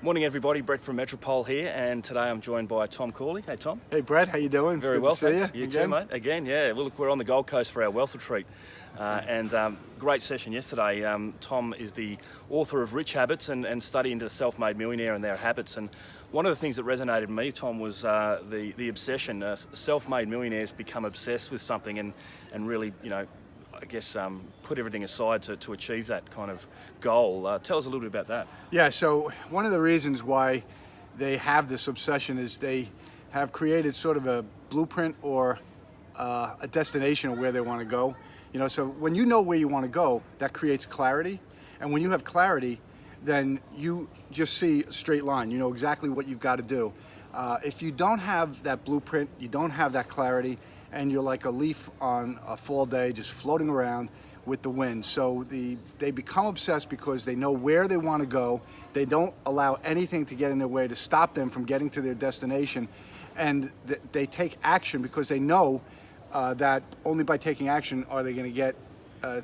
Morning everybody, Brett from Metropole here, and today I'm joined by Tom Corley. Hey Tom. Hey Brett, how you doing? Very Good well, to see thanks. You again. too, mate. Again, yeah. Well, look, we're on the Gold Coast for our wealth retreat, great session yesterday. Tom is the author of Rich Habits and Study into the Self-Made Millionaire and Their Habits. And one of the things that resonated with me, Tom, was the obsession. Self-made millionaires become obsessed with something and really, I guess, put everything aside to achieve that kind of goal. Tell us a little bit about that. Yeah, so one of the reasons why they have this obsession is they have created sort of a blueprint or a destination of where they want to go. So when you know where you want to go, that creates clarity. And when you have clarity, then you just see a straight line. You know exactly what you've got to do. If you don't have that blueprint, you don't have that clarity, and you're like a leaf on a fall day just floating around with the wind. So they become obsessed because they know where they want to go. They don't allow anything to get in their way to stop them from getting to their destination. And they take action because they know that only by taking action are they going to get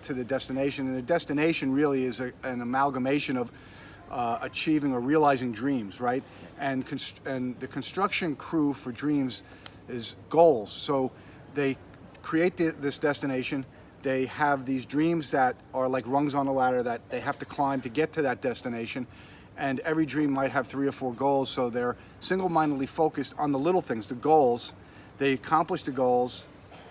to the destination. And the destination really is an amalgamation of achieving or realizing dreams, right? And the construction crew for dreams is goals. So they create this destination. They have these dreams that are like rungs on a ladder that they have to climb to get to that destination. And every dream might have 3 or 4 goals. So they're single-mindedly focused on the little things, the goals. They accomplish the goals.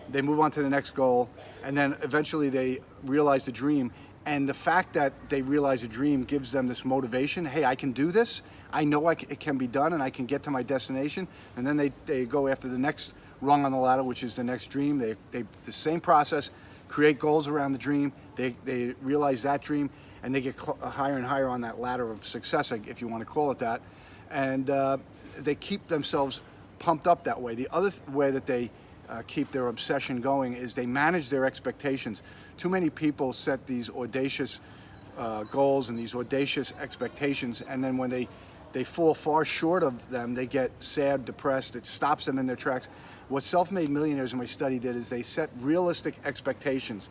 They move on to the next goal. And then eventually they realize the dream. And the fact that they realize a dream gives them this motivation. Hey, I can do this. I know it can be done and I can get to my destination. And then they go after the next rung on the ladder, which is the next dream. The same process, create goals around the dream. They realize that dream and they get higher and higher on that ladder of success, if you want to call it that. And they keep themselves pumped up that way. The other way that they keep their obsession going is they manage their expectations. Too many people set these audacious goals and these audacious expectations, and then when they fall far short of them, they get sad, depressed. It stops them in their tracks. What self-made millionaires in my study did is they set realistic expectations.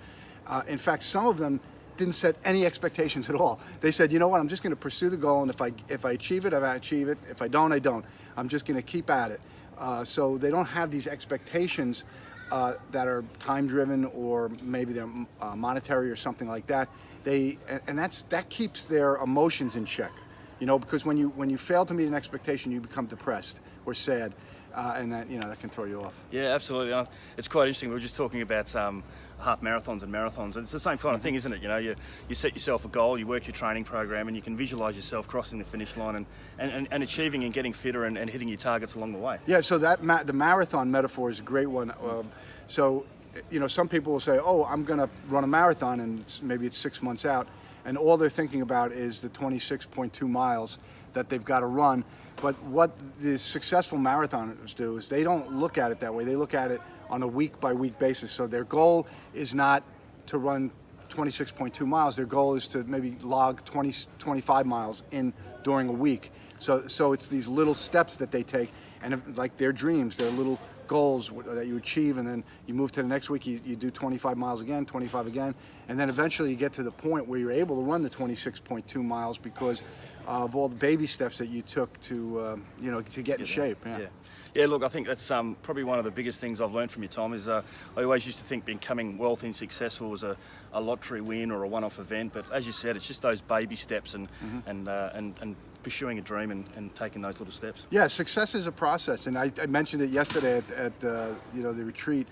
In fact, some of them didn't set any expectations at all. They said, you know what, I'm just going to pursue the goal, and if I achieve it, I achieve it. If I don't, I don't. I'm just going to keep at it. So they don't have these expectations that are time-driven, or maybe they're monetary or something like that. That keeps their emotions in check. Because when you fail to meet an expectation, you become depressed or sad, and that can throw you off. Yeah, absolutely. It's quite interesting. We were just talking about half marathons and marathons, and it's the same kind of thing, isn't it? You set yourself a goal, you work your training program, and you can visualize yourself crossing the finish line and achieving and getting fitter and hitting your targets along the way. Yeah. So the marathon metaphor is a great one. Some people will say, "Oh, I'm going to run a marathon," and maybe it's 6 months out, and all they're thinking about is the 26.2 miles that they've got to run. But what the successful marathoners do is they don't look at it that way. They look at it on a week-by-week basis. So their goal is not to run 26.2 miles. Their goal is to maybe log 25 miles in during a week. So it's these little steps that they take, and like their dreams, their little goals that you achieve, and then you move to the next week, you do 25 miles again, 25 again, and then eventually you get to the point where you're able to run the 26.2 miles because of all the baby steps that you took to get in shape. Yeah, look, I think that's probably one of the biggest things I've learned from you, Tom, is I always used to think becoming wealthy and successful was a lottery win or a one-off event, but as you said, it's just those baby steps and pursuing a dream and taking those little steps. Yeah, success is a process, and I mentioned it yesterday at the retreat.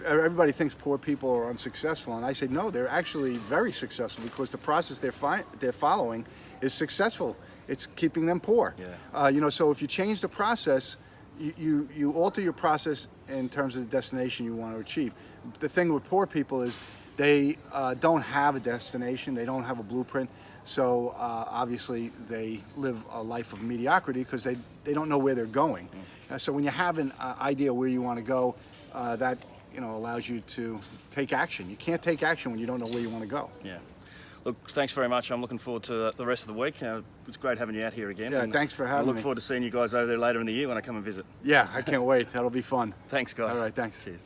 Everybody thinks poor people are unsuccessful, and I say no, they're actually very successful because the process they're following is successful. It's keeping them poor. Yeah. So if you change the process, you alter your process in terms of the destination you want to achieve. The thing with poor people is they don't have a destination. They don't have a blueprint. So obviously they live a life of mediocrity because they don't know where they're going. So when you have an idea where you want to go, that allows you to take action. You can't take action when you don't know where you want to go. Yeah. Look, thanks very much. I'm looking forward to the rest of the week. It's great having you out here again. Yeah, thanks for having me. I look forward to seeing you guys over there later in the year when I come and visit. Yeah, I can't wait. That'll be fun. Thanks, guys. All right, thanks. Cheers.